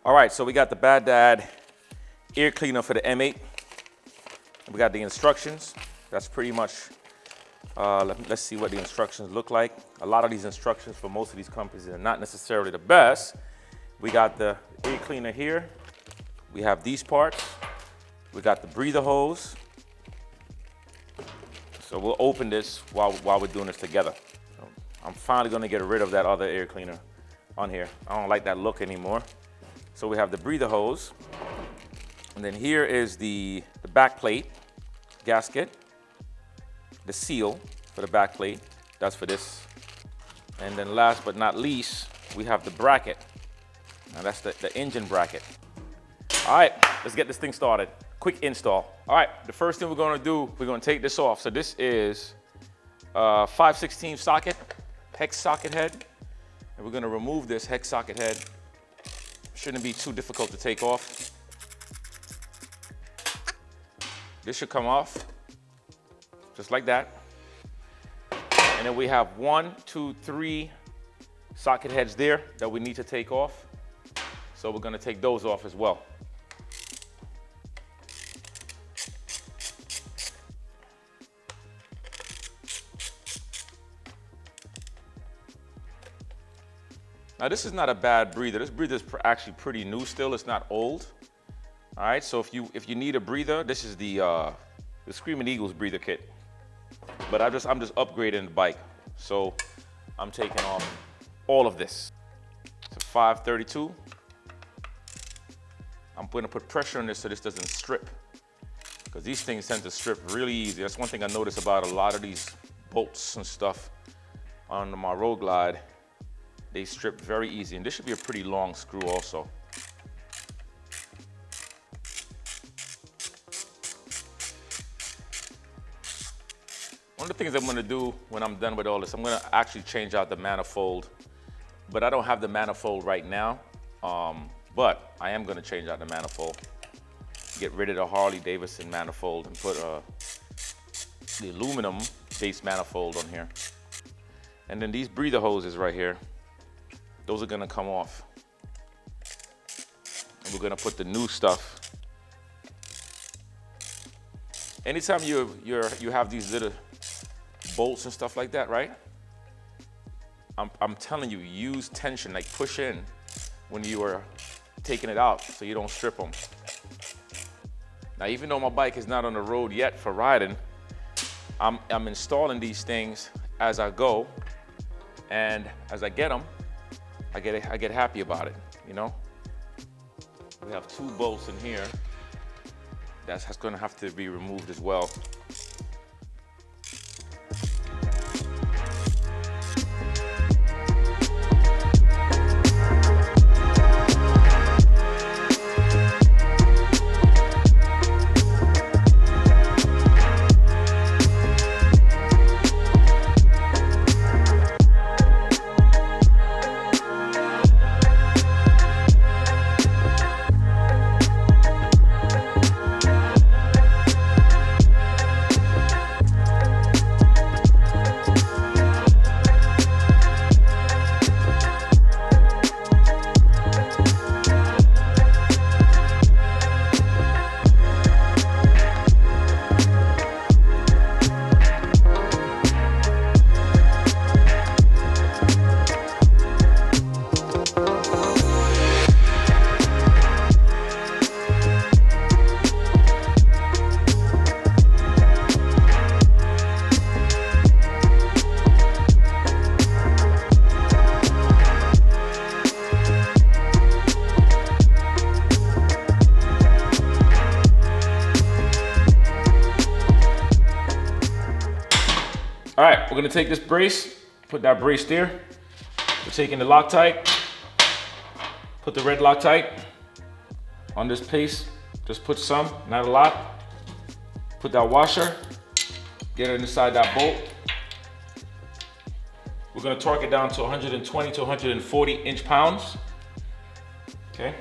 All right, so we got the Bad Dad ear cleaner for the M8. We got the instructions. That's pretty much, let's see what the instructions look like. A lot of these instructions for most of these companies are not necessarily the best. We got the ear cleaner here. We have these parts. We got the breather hose. So we'll open this while we're doing this together. So I'm finally gonna get rid of that other air cleaner on here. I don't like that look anymore. So we have the breather hose. And then here is the back plate gasket, the seal for the back plate. That's for this. And then last but not least, we have the bracket. Now that's the engine bracket. All right, let's get this thing started. Quick install. All right, the first thing we're gonna do, we're gonna take this off. So this is a 5/16 socket, hex socket head. And we're gonna remove this hex socket head. Shouldn't be too difficult to take off. This should come off, just like that. And then we have 1, 2, 3 socket heads there that we need to take off. So we're gonna take those off as well. Now this is not a bad breather. This breather is actually pretty new still. It's not old. All right, so if you need a breather, this is the Screaming Eagles breather kit. But I'm just upgrading the bike. So I'm taking off all of this. It's a 532. I'm gonna put pressure on this so this doesn't strip, because these things tend to strip really easy. That's one thing I notice about a lot of these bolts and stuff on my Road Glide. They strip very easy, and this should be a pretty long screw also. One of the things I'm gonna do when I'm done with all this, I'm gonna actually change out the manifold, but I don't have the manifold right now, but I am gonna change out the manifold. Get rid of the Harley Davidson manifold and put the aluminum base manifold on here. And then these breather hoses right here, those are gonna come off. And we're gonna put the new stuff. Anytime you have these little bolts and stuff like that, right? I'm telling you, use tension, like push in when you are taking it out so you don't strip them. Now, even though my bike is not on the road yet for riding, I'm installing these things as I go, and as I get them, I get happy about it, you know? We have 2 bolts in here. That's gonna have to be removed as well. All right, we're gonna take this brace, put that brace there. We're taking the Loctite, put the red Loctite on this piece. Just put some, not a lot. Put that washer, get it inside that bolt. We're gonna torque it down to 120 to 140 inch-pounds, okay?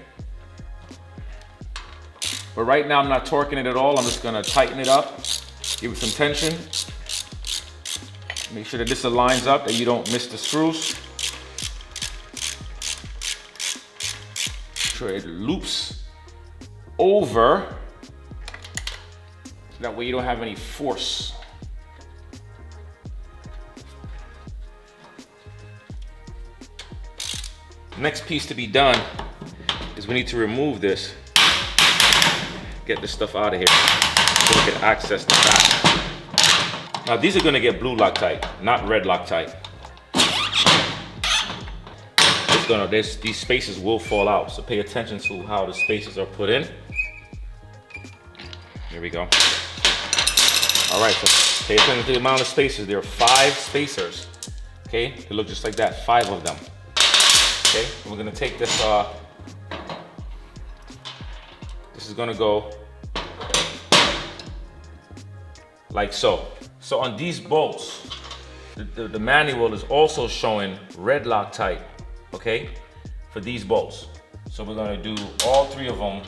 But right now I'm not torquing it at all. I'm just gonna tighten it up, give it some tension. Make sure that this aligns up, that you don't miss the screws. sure it loops over, so that way you don't have any force. Next piece to be done is we need to remove this, get this stuff out of here so we can access the back. Now these are gonna get blue Loctite, not red Loctite. These spaces will fall out, so pay attention to how the spaces are put in. Here we go. All right, so pay attention to the amount of spacers. There are 5 spacers, okay? They look just like that, 5 of them. Okay, we're gonna take this, this is gonna go like so. So on these bolts, the manual is also showing red Loctite, okay, for these bolts. So we're gonna do all 3 of them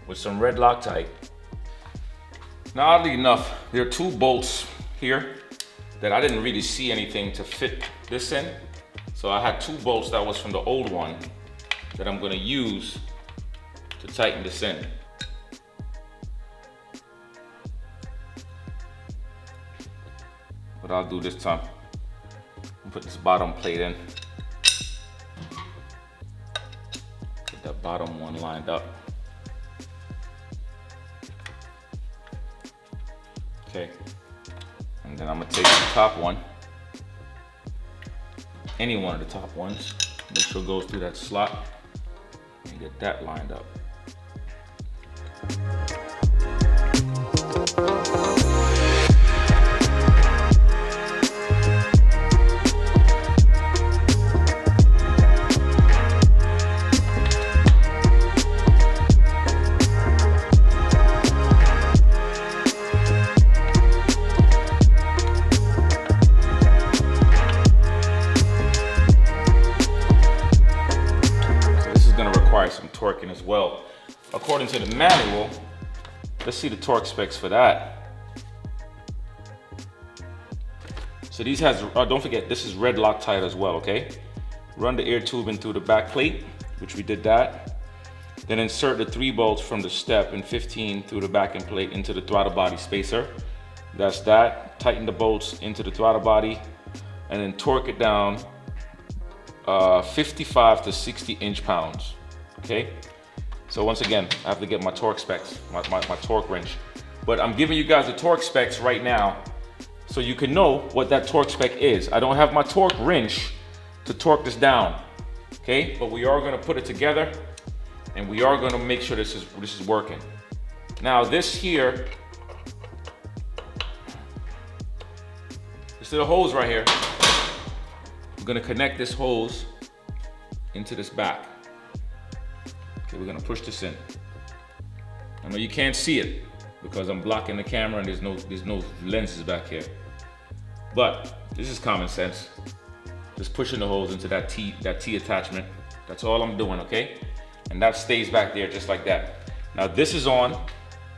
with some red Loctite. Now, oddly enough, there are 2 bolts here that I didn't really see anything to fit this in. So I had 2 bolts that was from the old one that I'm gonna use to tighten this in. What I'll do this time, I'll put this bottom plate in. Get that bottom one lined up. Okay, and then I'm gonna take the top one, any one of the top ones, make sure it goes through that slot and get that lined up. Some torquing as well. According to the manual, let's see the torque specs for that. So these has, don't forget, this is red Loctite as well, okay? Run the air tube in through the back plate, which we did that. Then insert the 3 bolts from the step and 15 through the back end plate into the throttle body spacer. That's that. Tighten the bolts into the throttle body and then torque it down 55 to 60 inch-pounds. Okay, so once again, I have to get my torque specs, my torque wrench. But I'm giving you guys the torque specs right now so you can know what that torque spec is. I don't have my torque wrench to torque this down, okay? But we are gonna put it together and we are gonna make sure this is working. Now this here, this little hose right here, we're gonna connect this hose into this back. Okay, we're gonna push this in. I know you can't see it because I'm blocking the camera and there's no lenses back here. But this is common sense. Just pushing the hose into that T attachment. That's all I'm doing, okay? And that stays back there just like that. Now this is on.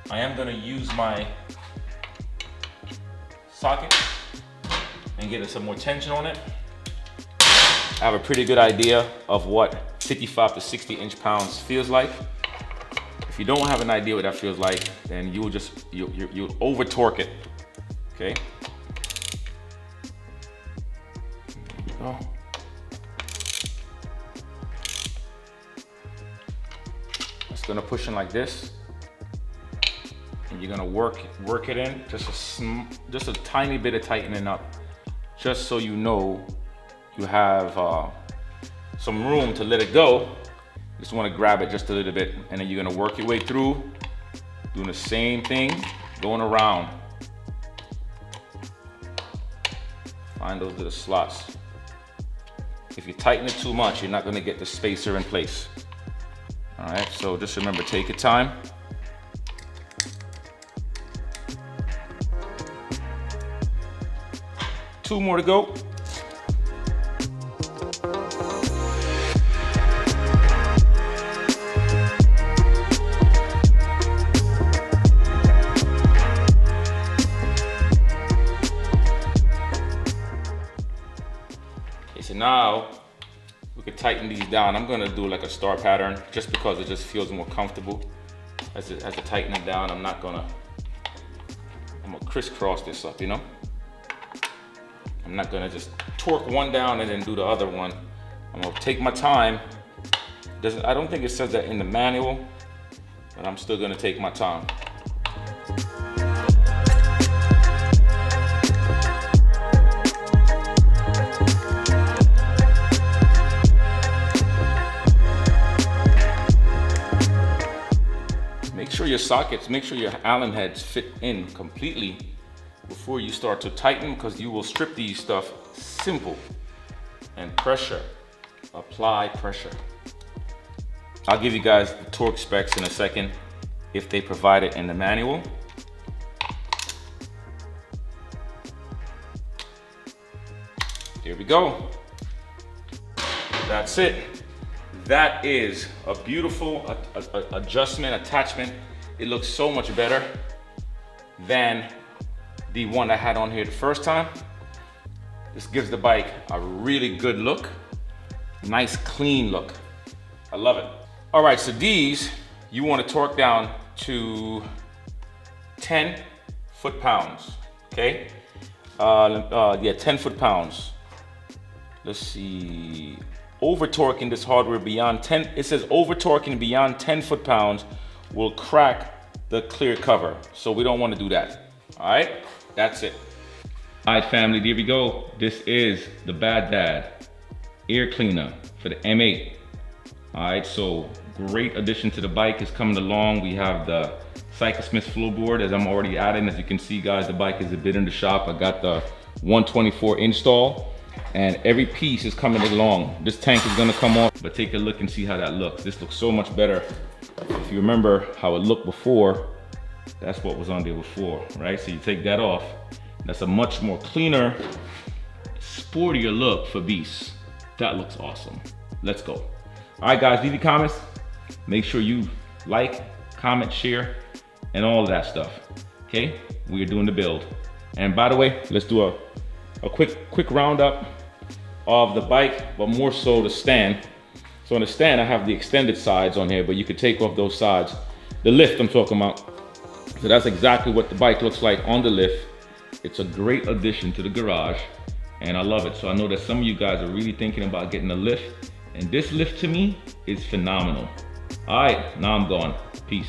I am gonna use my socket and get some more tension on it. I have a pretty good idea of what 55 to 60 inch-pounds feels like. If you don't have an idea what that feels like, then you'll over torque it, okay? There you go. It's gonna push in like this, and you're gonna work it in, just a tiny bit of tightening up, just so you know you have some room to let it go. Just want to grab it just a little bit, and then you're gonna work your way through, doing the same thing, going around. Find those little slots. If you tighten it too much, you're not gonna get the spacer in place. All right, so just remember, take your time. Two more to go. Okay, so now we could tighten these down. I'm gonna do like a star pattern just because it just feels more comfortable as I tighten it down. I'm gonna crisscross this up, you know? I'm not gonna just torque one down and then do the other one. I'm gonna take my time. I don't think it says that in the manual, but I'm still gonna take my time. Make sure your sockets, make sure your Allen heads fit in completely before you start to tighten, because you will strip these stuff simple. And pressure, apply pressure. I'll give you guys the torque specs in a second if they provide it in the manual. Here we go. That's it. That is a beautiful adjustment, attachment. It looks so much better than the one I had on here the first time. This gives the bike a really good look. Nice, clean look. I love it. All right, so these, you want to torque down to 10 foot-pounds, okay? Yeah, 10 foot-pounds. Let's see. Over torquing this hardware beyond 10, it says over torquing beyond 10 foot-pounds will crack the clear cover. So we don't want to do that. All right, that's it. All right, family, there we go. This is the Bad Dad air cleaner for the M8. All right, so great addition to the bike is coming along. We have the Cyclesmith floorboard, as I'm already adding. As you can see, guys, the bike is a bit in the shop. I got the 124 install. And every piece is coming along. This tank is gonna come off, but take a look and see how that looks. This looks so much better. If you remember how it looked before, that's what was on there before, right? So you take that off. That's a much more cleaner, sportier look for Beast. That looks awesome. Let's go. All right, guys, leave your comments. Make sure you like, comment, share, and all of that stuff, okay? We are doing the build. And by the way, let's do a quick roundup of the bike, but more so the stand. So on the stand, I have the extended sides on here, but you could take off those sides. The lift I'm talking about. So that's exactly what the bike looks like on the lift. It's a great addition to the garage, and I love it. So I know that some of you guys are really thinking about getting a lift, and this lift to me is phenomenal. All right, now I'm gone. Peace.